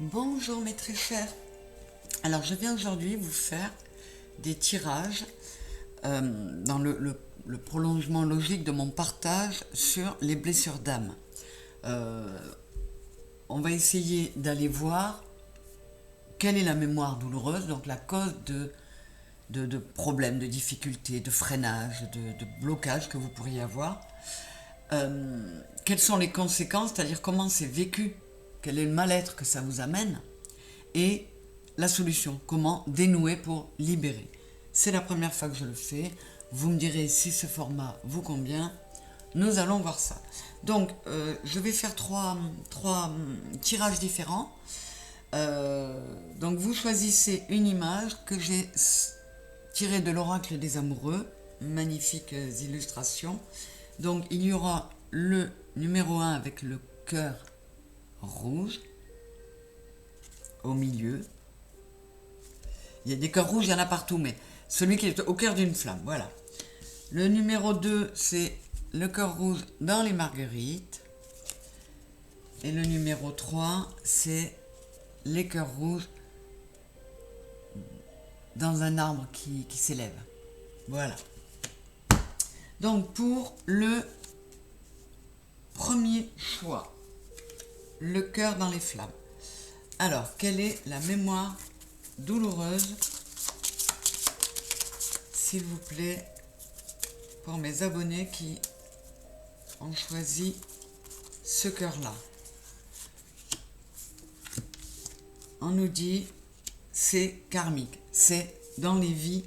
Bonjour mes très chers. Alors je viens aujourd'hui vous faire des tirages dans le prolongement logique de mon partage sur les blessures d'âme. On va essayer d'aller voir quelle est la mémoire douloureuse, donc la cause de problèmes, de difficultés, de freinage, de blocage que vous pourriez avoir. Quelles sont les conséquences, c'est-à-dire comment c'est vécu, quel est le mal-être que ça vous amène, et la solution, comment dénouer pour libérer. C'est la première fois que je le fais, vous me direz si ce format vous convient, nous allons voir ça. Donc je vais faire trois tirages différents. Donc vous choisissez une image que j'ai tirée de l'oracle des amoureux, magnifiques illustrations. Donc il y aura le numéro 1 avec le cœur rouge au milieu. Il y a des cœurs rouges, il y en a partout, mais celui qui est au cœur d'une flamme, voilà. Le numéro 2, c'est le cœur rouge dans les marguerites. Et le numéro 3, c'est les cœurs rouges dans un arbre qui s'élève. Voilà. Donc pour le premier choix, le cœur dans les flammes. Alors, quelle est la mémoire douloureuse, s'il vous plaît, pour mes abonnés qui ont choisi ce cœur-là? On nous dit c'est karmique, c'est dans les vies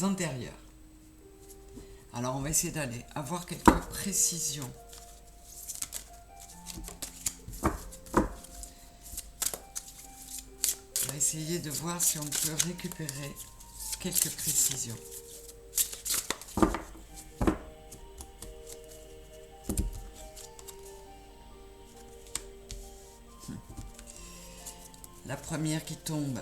antérieures. Alors on va essayer d'aller avoir quelques précisions. On va essayer de voir si on peut récupérer quelques précisions. La première qui tombe,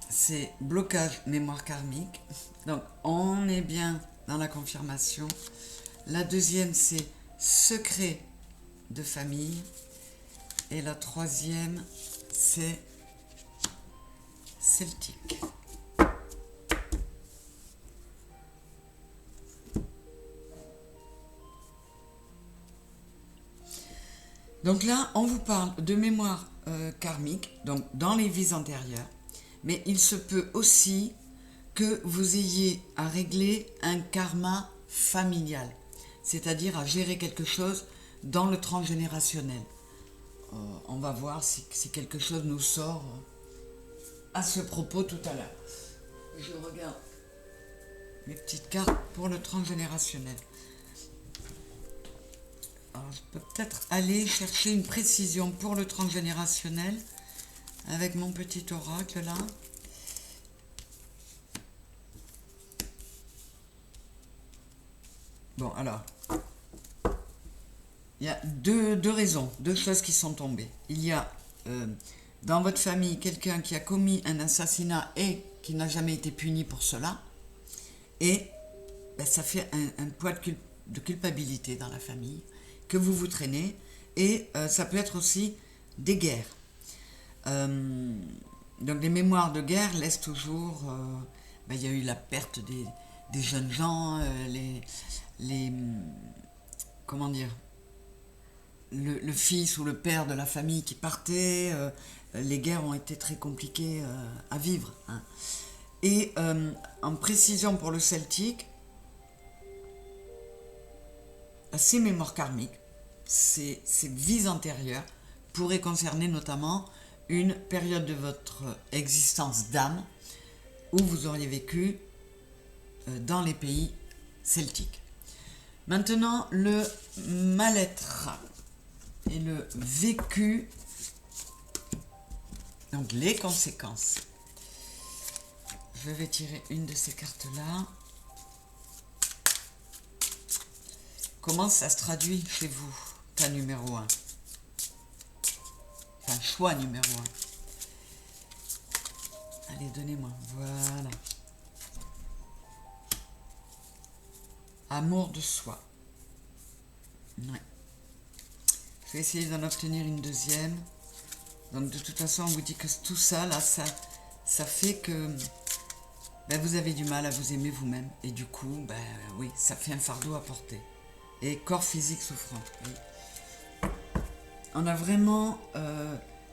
c'est blocage mémoire karmique. Donc on est bien dans la confirmation. La deuxième, c'est secret de famille. Et la troisième, c'est celtique. Donc là, on vous parle de mémoire karmique, donc dans les vies antérieures, mais il se peut aussi que vous ayez à régler un karma familial, c'est-à-dire à gérer quelque chose dans le transgénérationnel. On va voir si quelque chose nous sort à ce propos tout à l'heure. Je regarde mes petites cartes pour le transgénérationnel. Alors, je peux peut-être aller chercher une précision pour le transgénérationnel avec mon petit oracle là. Bon, alors, il y a deux raisons, deux choses qui sont tombées. Il y a dans votre famille quelqu'un qui a commis un assassinat et qui n'a jamais été puni pour cela. Et ben, ça fait un poids de culpabilité dans la famille que vous vous traînez. Et ça peut être aussi des guerres. Donc les mémoires de guerre laissent toujours... ben, il y a eu la perte des jeunes gens, comment dire, le fils ou le père de la famille qui partait, les guerres ont été très compliquées à vivre. Hein. Et en précision pour le celtique, ces mémoires karmiques, ces vies antérieures, pourraient concerner notamment une période de votre existence d'âme où vous auriez vécu dans les pays celtiques. Maintenant, le mal-être et le vécu, donc les conséquences. Je vais tirer une de ces cartes-là. Comment ça se traduit chez vous, cas numéro 1? Enfin, choix numéro 1. Allez, donnez-moi. Voilà. Amour de soi. Ouais. Je vais essayer d'en obtenir une deuxième. Donc de toute façon, on vous dit que tout ça, là, ça fait que ben, vous avez du mal à vous aimer vous-même. Et du coup, ben oui, ça fait un fardeau à porter. Et corps physique souffrant. Oui. On a vraiment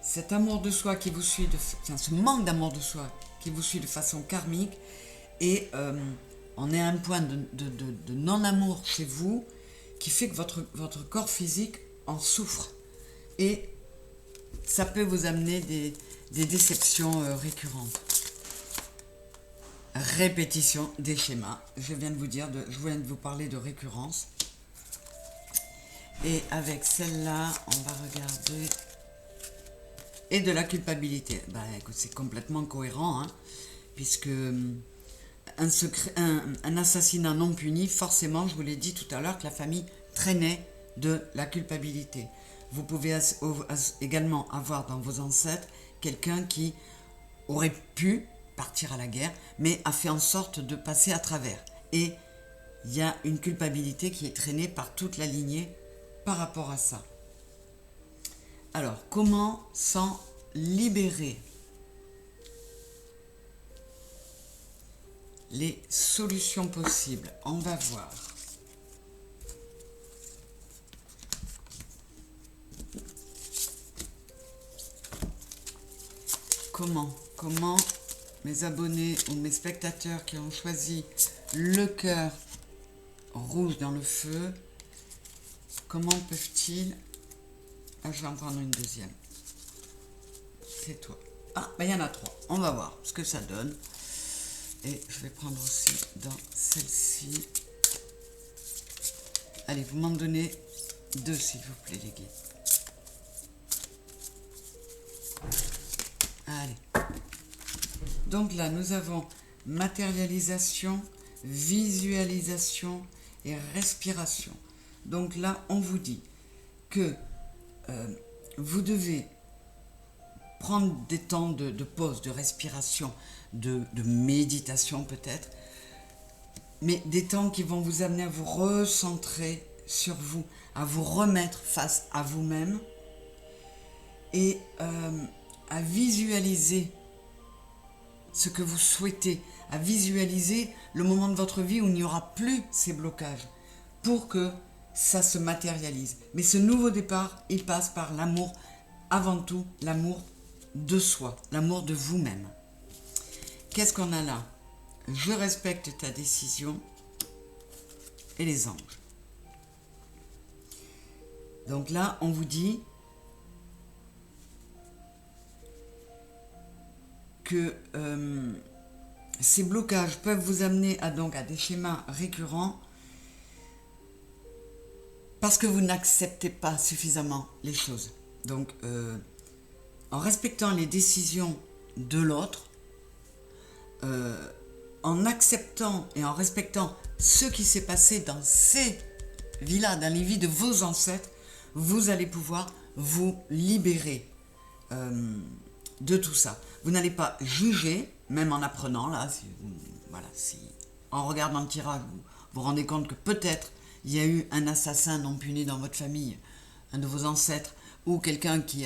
cet amour de soi qui vous suit, enfin, ce manque d'amour de soi qui vous suit de façon karmique. Et on est à un point de non-amour chez vous qui fait que votre corps physique en souffre. Et ça peut vous amener des déceptions récurrentes. Répétition des schémas. Je viens de vous parler de récurrence. Et avec celle-là, on va regarder. Et de la culpabilité. Bah écoute, c'est complètement cohérent, hein, puisque un assassinat non puni, forcément, je vous l'ai dit tout à l'heure, que la famille traînait de la culpabilité. Vous pouvez également avoir dans vos ancêtres quelqu'un qui aurait pu partir à la guerre, mais a fait en sorte de passer à travers. Et il y a une culpabilité qui est traînée par toute la lignée par rapport à ça. Alors, comment s'en libérer? Les solutions possibles, on va voir. Comment mes abonnés ou mes spectateurs qui ont choisi le cœur rouge dans le feu, comment peuvent-ils... Ah, je vais en prendre une deuxième. C'est toi. Ah, ben il y en a 3. On va voir ce que ça donne. Et je vais prendre aussi dans celle-ci. Allez, vous m'en donnez 2, s'il vous plaît, les guides. Allez. Donc là, nous avons matérialisation, visualisation et respiration. Donc là, on vous dit que vous devez prendre des temps de pause, de respiration, de méditation peut-être, mais des temps qui vont vous amener à vous recentrer sur vous, à vous remettre face à vous-même et à visualiser ce que vous souhaitez, à visualiser le moment de votre vie où il n'y aura plus ces blocages pour que ça se matérialise. Mais ce nouveau départ, il passe par l'amour, avant tout l'amour de soi, l'amour de vous-même. Qu'est-ce qu'on a là? Je respecte ta décision et les anges. Donc là, on vous dit que ces blocages peuvent vous amener à des schémas récurrents parce que vous n'acceptez pas suffisamment les choses. Donc, en respectant les décisions de l'autre, en acceptant et en respectant ce qui s'est passé dans ces vies-là, dans les vies de vos ancêtres, vous allez pouvoir vous libérer de tout ça. Vous n'allez pas juger, même en apprenant, là, si en regardant le tirage, vous vous rendez compte que peut-être il y a eu un assassin non puni dans votre famille, un de vos ancêtres, ou quelqu'un qui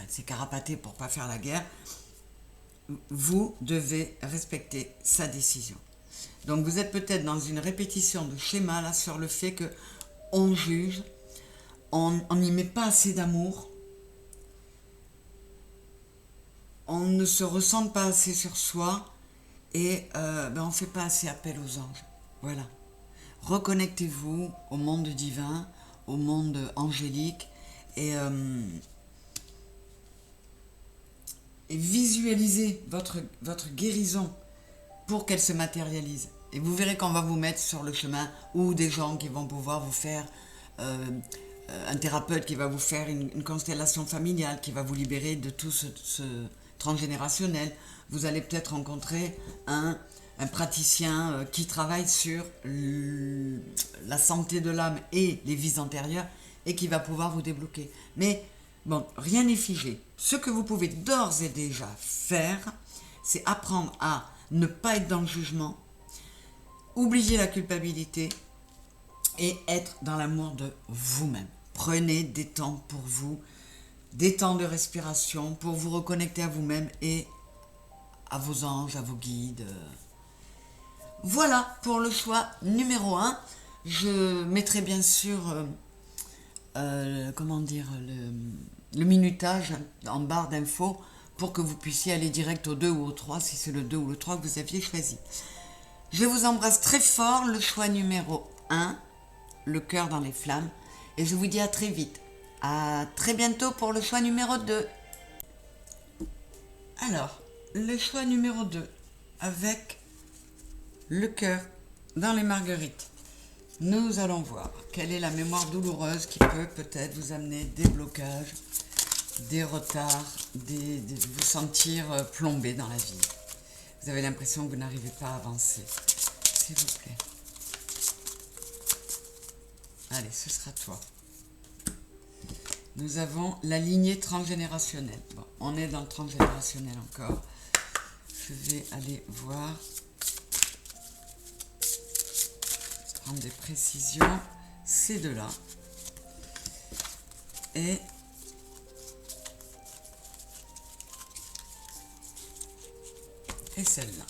s'est carapaté pour ne pas faire la guerre, vous devez respecter sa décision. Donc vous êtes peut-être dans une répétition de schéma là sur le fait que on juge, on n'y met pas assez d'amour, on ne se ressent pas assez sur soi et on ne fait pas assez appel aux anges. Voilà. Reconnectez-vous au monde divin, au monde angélique et visualisez votre guérison pour qu'elle se matérialise. Et vous verrez qu'on va vous mettre sur le chemin ou des gens qui vont pouvoir vous faire, un thérapeute qui va vous faire une constellation familiale, qui va vous libérer de tout ce transgénérationnel. Vous allez peut-être rencontrer un praticien qui travaille sur la santé de l'âme et les vies antérieures et qui va pouvoir vous débloquer. Mais bon, rien n'est figé. Ce que vous pouvez d'ores et déjà faire, c'est apprendre à ne pas être dans le jugement, oublier la culpabilité et être dans l'amour de vous-même. Prenez des temps pour vous, des temps de respiration pour vous reconnecter à vous-même et à vos anges, à vos guides. Voilà pour le choix numéro 1. Je mettrai bien sûr comment dire, le minutage en barre d'infos pour que vous puissiez aller direct au 2 ou au 3 si c'est le 2 ou le 3 que vous aviez choisi. Je vous embrasse très fort, le choix numéro 1, le cœur dans les flammes, et je vous dis à très vite. À très bientôt pour le choix numéro 2. Alors, le choix numéro 2, avec le cœur dans les marguerites. Nous allons voir quelle est la mémoire douloureuse qui peut peut-être vous amener des blocages, des retards, de vous sentir plombé dans la vie. Vous avez l'impression que vous n'arrivez pas à avancer. S'il vous plaît. Allez, ce sera toi. Nous avons la lignée transgénérationnelle. Bon, on est dans le transgénérationnel encore. Je vais aller voir. Prendre des précisions. Ces deux-là. Et celle-là.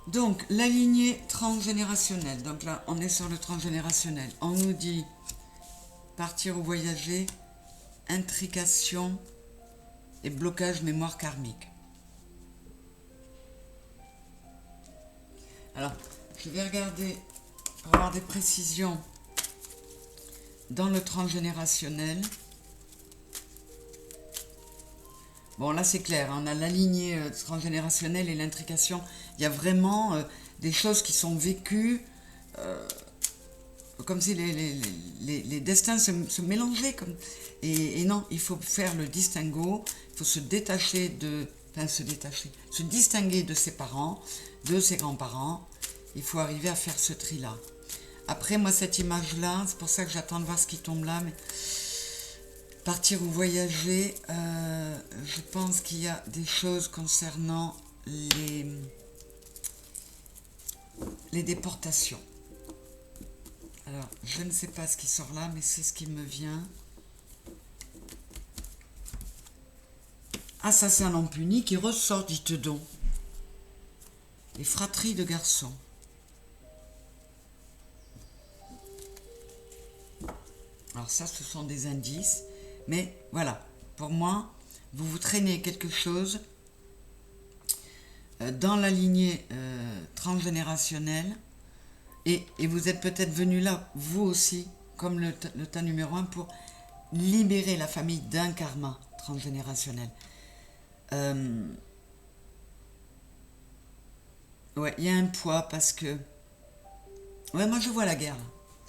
Donc, la lignée transgénérationnelle. Donc là, on est sur le transgénérationnel. On nous dit partir ou voyager, intrication et blocage mémoire karmique. Alors, je vais regarder pour avoir des précisions dans le transgénérationnel. Bon, là c'est clair, on a la lignée transgénérationnelle et l'intrication. Il y a vraiment des choses qui sont vécues comme si les destins se mélangeaient. Et non, il faut faire le distinguo, il faut se détacher se distinguer de ses parents, de ses grands-parents. Il faut arriver à faire ce tri-là. Après, moi, cette image-là, c'est pour ça que j'attends de voir ce qui tombe là, mais partir ou voyager, je pense qu'il y a des choses concernant les déportations. Alors, je ne sais pas ce qui sort là, mais c'est ce qui me vient. Assassin non puni qui ressort, dites donc. Les fratries de garçons. Alors ça, ce sont des indices. Mais voilà, pour moi, vous traînez quelque chose dans la lignée transgénérationnelle et vous êtes peut-être venu là, vous aussi, comme le tas numéro 1, pour libérer la famille d'un karma transgénérationnel. Ouais, il y a un poids parce que... Ouais, moi je vois la guerre.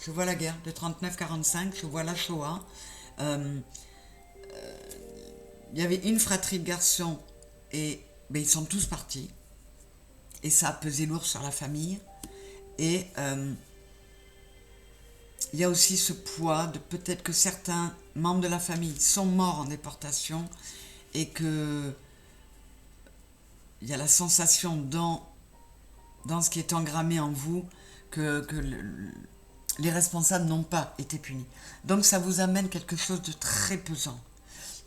Je vois la guerre de 39-45, je vois la Shoah. Il y avait une fratrie de garçons et ils sont tous partis. Et ça a pesé lourd sur la famille. Et il y a aussi ce poids de peut-être que certains membres de la famille sont morts en déportation et que il y a la sensation dans ce qui est engrammé en vous que les responsables n'ont pas été punis. Donc ça vous amène quelque chose de très pesant.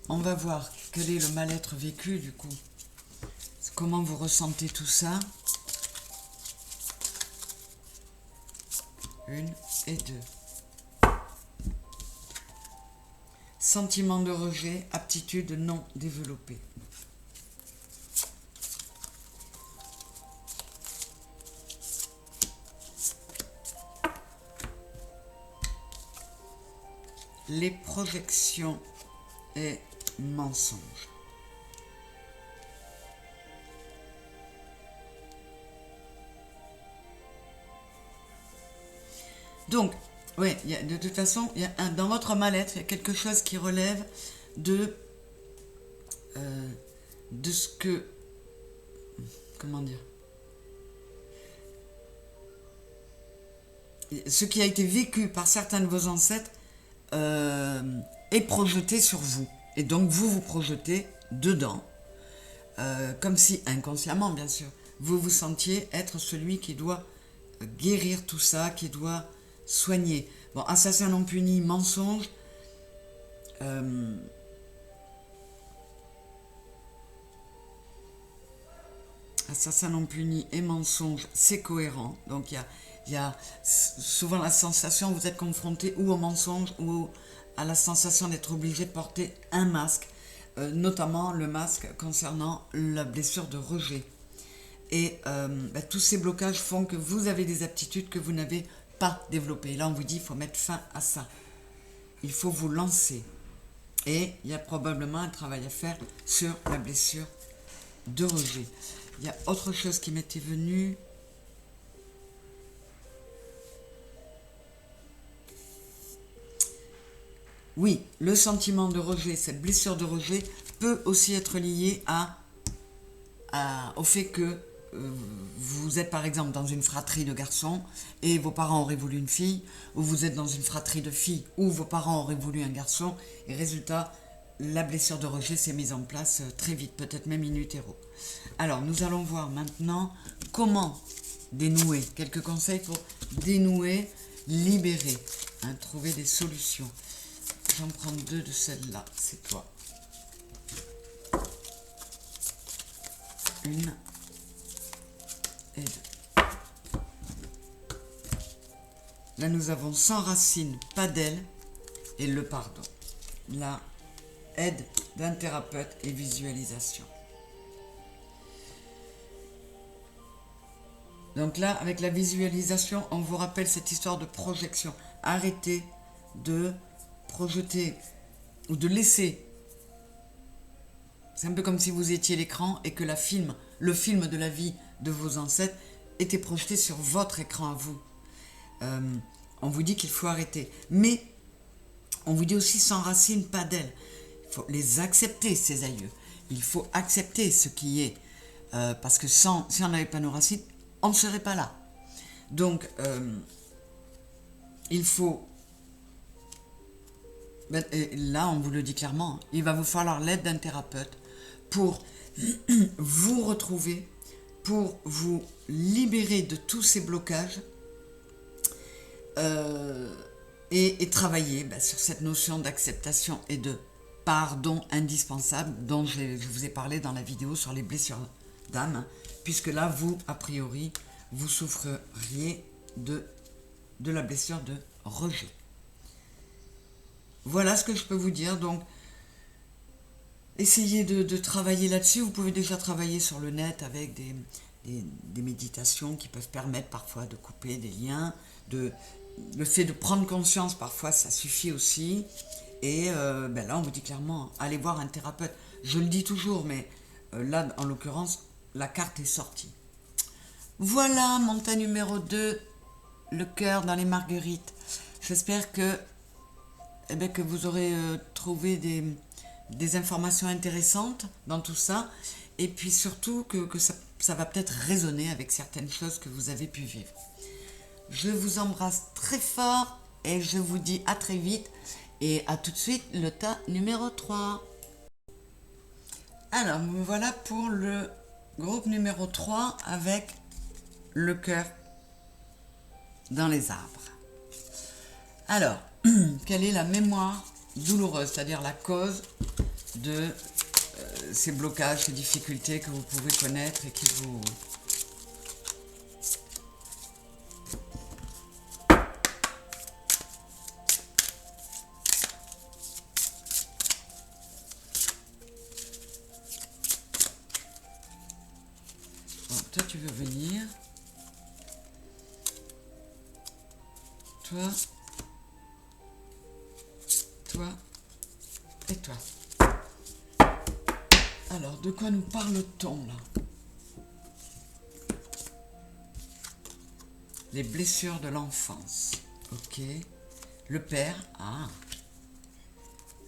On va voir quel est le mal-être vécu du coup. Comment vous ressentez tout ça. 1 et 2. Sentiment de rejet, aptitude non développée. Les projections et mensonges. Donc, ouais, de toute façon, dans votre mal-être, il y a quelque chose qui relève de ce que... Comment dire? Ce qui a été vécu par certains de vos ancêtres est projeté sur vous. Et donc, vous projetez dedans, comme si, inconsciemment bien sûr, vous vous sentiez être celui qui doit guérir tout ça, qui doit soigner. Bon, assassin non puni, mensonge. Assassin non puni et mensonge, c'est cohérent. Donc il y a souvent la sensation, vous êtes confronté ou au mensonge ou à la sensation d'être obligé de porter un masque, notamment le masque concernant la blessure de rejet. Et tous ces blocages font que vous avez des aptitudes que vous n'avez pas développées. Et là, on vous dit, il faut mettre fin à ça. Il faut vous lancer. Et il y a probablement un travail à faire sur la blessure de rejet. Il y a autre chose qui m'était venue. Oui, le sentiment de rejet, cette blessure de rejet peut aussi être liée au fait que vous êtes par exemple dans une fratrie de garçons et vos parents auraient voulu une fille, ou vous êtes dans une fratrie de filles où vos parents auraient voulu un garçon, et résultat, la blessure de rejet s'est mise en place très vite, peut-être même in utero. Alors, nous allons voir maintenant comment dénouer, quelques conseils pour dénouer, libérer, trouver des solutions. J'en prends 2 de celles-là, c'est toi. Une et 2. Là, nous avons sans racine, pas d'aile, et le pardon. La aide d'un thérapeute et visualisation. Donc là, avec la visualisation, on vous rappelle cette histoire de projection. Arrêtez de projeter ou de laisser. C'est un peu comme si vous étiez l'écran et que le film de la vie de vos ancêtres était projeté sur votre écran à vous. On vous dit qu'il faut arrêter. Mais on vous dit aussi sans racine, pas d'aile. Il faut les accepter, ces aïeux. Il faut accepter ce qui est. Parce que si on n'avait pas nos racines, on ne serait pas là. Donc, il faut... là, on vous le dit clairement, il va vous falloir l'aide d'un thérapeute pour vous retrouver, pour vous libérer de tous ces blocages et travailler sur cette notion d'acceptation et de pardon indispensable dont je vous ai parlé dans la vidéo sur les blessures d'âme, puisque là, vous, a priori, vous souffreriez de la blessure de rejet. Voilà ce que je peux vous dire. Donc, essayez de travailler là-dessus. Vous pouvez déjà travailler sur le net avec des méditations qui peuvent permettre parfois de couper des liens. Le fait de prendre conscience, parfois, ça suffit aussi. Et là, on vous dit clairement, allez voir un thérapeute. Je le dis toujours, mais là, en l'occurrence, la carte est sortie. Voilà, mon tas numéro 2, le cœur dans les marguerites. J'espère que vous aurez trouvé des informations intéressantes dans tout ça. Et puis surtout que ça va peut-être résonner avec certaines choses que vous avez pu vivre. Je vous embrasse très fort et je vous dis à très vite. Et à tout de suite, le tas numéro 3. Alors, voilà pour le groupe numéro 3 avec le cœur dans les arbres. Alors, quelle est la mémoire douloureuse, c'est-à-dire la cause de ces blocages, ces difficultés que vous pouvez connaître et qui vous... Bon, toi, tu veux venir. Toi et toi. Alors, de quoi nous parle-t-on là? Les blessures de l'enfance. Ok. Le père. Ah.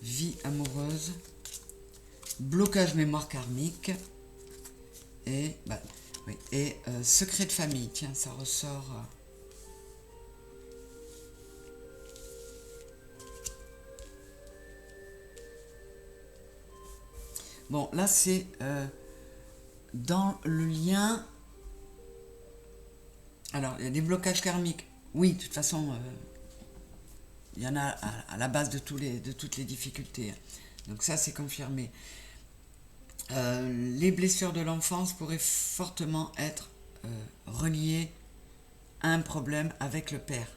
Vie amoureuse. Blocage mémoire karmique. Et, oui, et secret de famille. Tiens, ça ressort... Bon, là, c'est dans le lien Alors, il y a des blocages karmiques. Oui, de toute façon, il y en a à la base de toutes les difficultés. Donc ça, c'est confirmé. Les blessures de l'enfance pourraient fortement être reliées à un problème avec le père.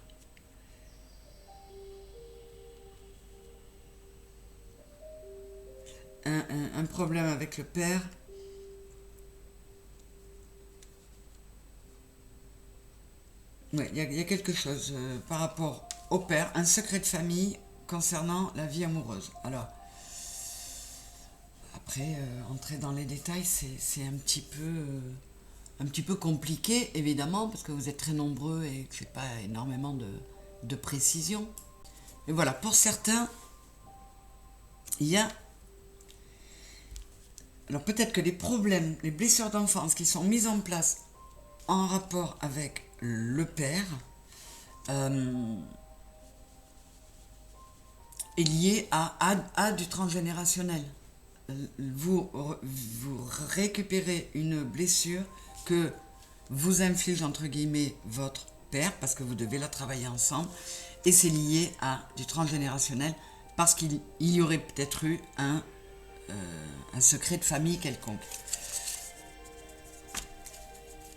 Un problème avec le père. Oui, il y a quelque chose par rapport au père, un secret de famille concernant la vie amoureuse. Alors, après, entrer dans les détails, c'est un petit peu compliqué, évidemment, parce que vous êtes très nombreux et que c'est pas énormément de précision. Mais voilà, pour certains, il y a... Alors peut-être que les problèmes, les blessures d'enfance qui sont mises en place en rapport avec le père est lié à du transgénérationnel. Vous récupérez une blessure que vous inflige entre guillemets votre père parce que vous devez la travailler ensemble et c'est lié à du transgénérationnel parce qu'il y aurait peut-être eu un secret de famille quelconque.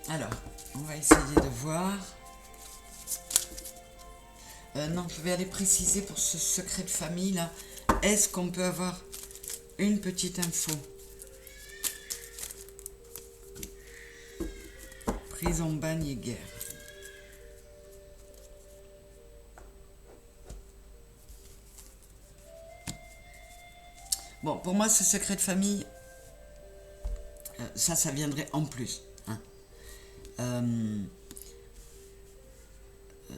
Alors, on va essayer de voir. Non, je vais aller préciser pour ce secret de famille là. Est-ce qu'on peut avoir une petite info? Prison, bagne et guerre. Bon, pour moi, ce secret de famille, ça viendrait en plus. Hein.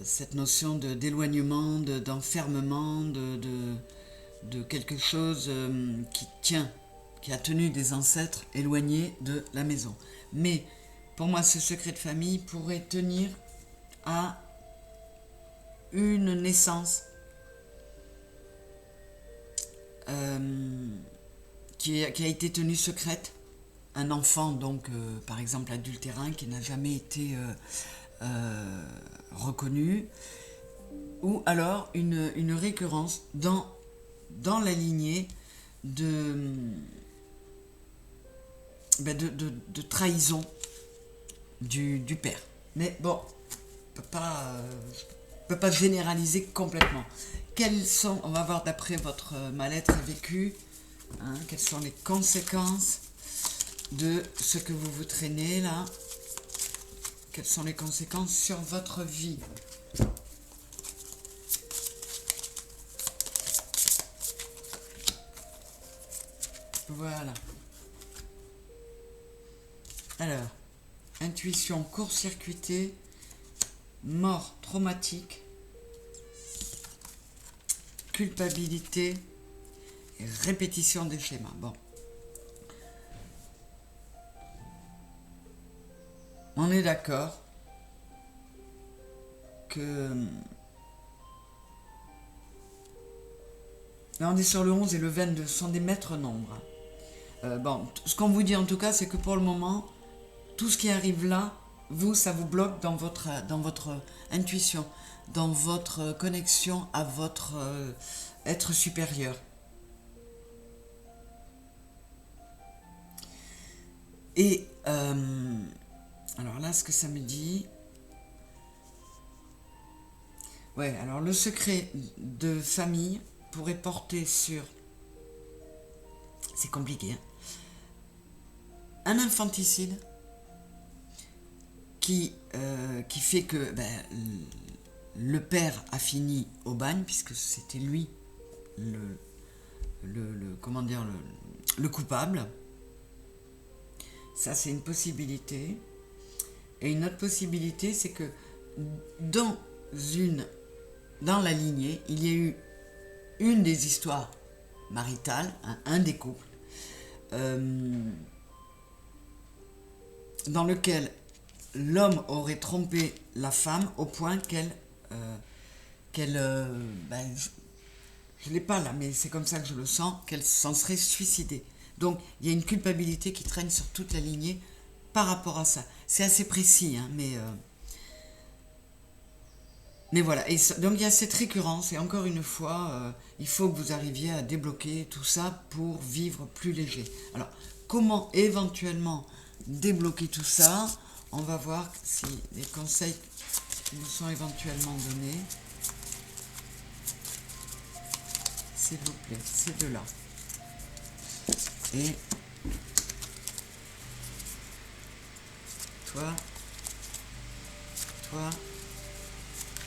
Cette notion d'éloignement, d'enfermement, de quelque chose qui a tenu des ancêtres éloignés de la maison. Mais pour moi, ce secret de famille pourrait tenir à une naissance qui a été tenue secrète. Un enfant, donc, par exemple, adultérin, qui n'a jamais été reconnu. Ou alors une récurrence dans la lignée de trahison du père. Mais bon, je ne peux pas généraliser complètement. Quelles sont, on va voir d'après votre mal-être vécu, hein, quelles sont les conséquences de ce que vous vous traînez là. Quelles sont les conséquences sur votre vie? Voilà. Alors, intuition court-circuitée, mort traumatique, culpabilité et répétition des schémas. Bon. On est d'accord que... Là, on est sur le 11 et le 22, ce sont des maîtres nombres. Bon, ce qu'on vous dit en tout cas, c'est que pour le moment, tout ce qui arrive là, vous, ça vous bloque dans votre intuition, dans votre connexion à votre être supérieur. Et alors là, ce que ça me dit... Ouais, alors le secret de famille pourrait porter sur... C'est compliqué, hein. Un infanticide qui fait que le père a fini au bagne, puisque c'était lui comment dire, le coupable. Ça, c'est une possibilité. Et une autre possibilité, c'est que dans la lignée, il y a eu une des histoires maritales, hein, un des couples, dans lequel l'homme aurait trompé la femme au point qu'elle je ne l'ai pas là, mais c'est comme ça que je le sens, qu'elle s'en serait suicidée. Donc il y a une culpabilité qui traîne sur toute la lignée par rapport à ça. C'est assez précis, hein, mais Mais voilà, et donc il y a cette récurrence, et encore une fois, il faut que vous arriviez à débloquer tout ça pour vivre plus léger. Alors, comment éventuellement débloquer tout ça? On va voir si les conseils nous sont éventuellement donnés. S'il vous plaît, ces deux-là. Et toi, toi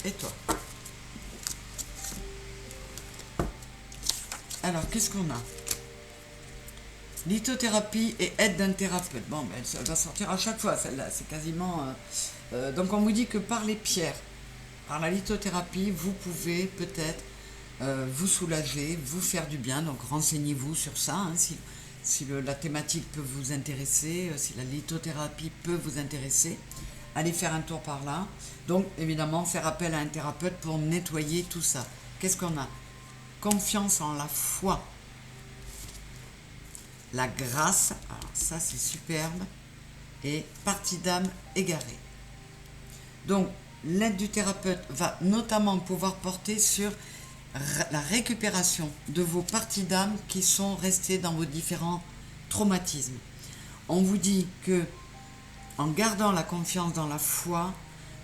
et toi. Alors, qu'est-ce qu'on a? Lithothérapie et aide d'un thérapeute. Bon, ben, ça va sortir à chaque fois, celle-là. C'est quasiment... donc, on vous dit que par les pierres, par la lithothérapie, vous pouvez peut-être vous soulager, vous faire du bien. Donc, renseignez-vous sur ça. Hein, si la thématique peut vous intéresser, si la lithothérapie peut vous intéresser, allez faire un tour par là. Donc, évidemment, faire appel à un thérapeute pour nettoyer tout ça. Qu'est-ce qu'on a? Confiance en la foi. La grâce, alors ça c'est superbe, et partie d'âme égarée. Donc, l'aide du thérapeute va notamment pouvoir porter sur la récupération de vos parties d'âme qui sont restées dans vos différents traumatismes. On vous dit que, en gardant la confiance dans la foi,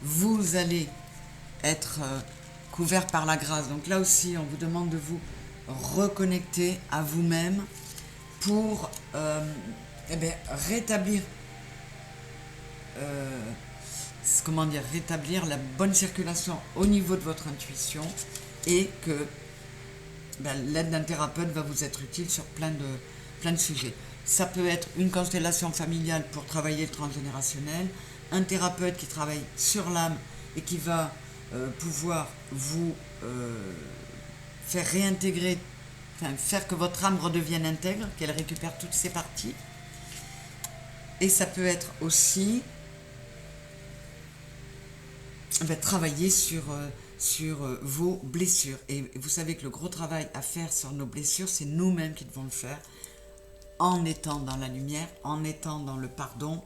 vous allez être couvert par la grâce. Donc là aussi, on vous demande de vous reconnecter à vous-même pour rétablir rétablir la bonne circulation au niveau de votre intuition, et que l'aide d'un thérapeute va vous être utile sur plein de sujets. Ça peut être une constellation familiale pour travailler le transgénérationnel, un thérapeute qui travaille sur l'âme et qui va pouvoir vous faire réintégrer, faire que votre âme redevienne intègre, qu'elle récupère toutes ses parties. Et ça peut être aussi travailler sur vos blessures. Et vous savez que le gros travail à faire sur nos blessures, c'est nous-mêmes qui devons le faire, en étant dans la lumière, en étant dans le pardon,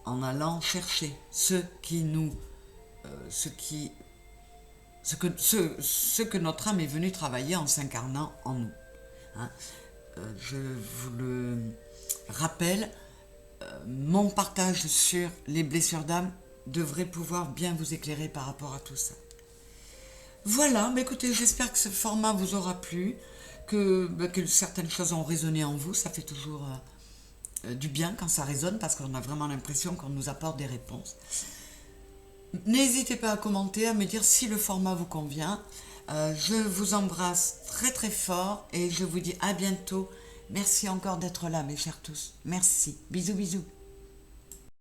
en allant chercher ce que notre âme est venue travailler en s'incarnant en nous. Hein. Je vous le rappelle, mon partage sur les blessures d'âme devrait pouvoir bien vous éclairer par rapport à tout ça. Voilà, écoutez, j'espère que ce format vous aura plu, que certaines choses ont résonné en vous. Ça fait toujours du bien quand ça résonne, parce qu'on a vraiment l'impression qu'on nous apporte des réponses. N'hésitez pas à commenter, à me dire si le format vous convient. Je vous embrasse très très fort et je vous dis à bientôt. Merci encore d'être là, mes chers tous. Merci. Bisous bisous.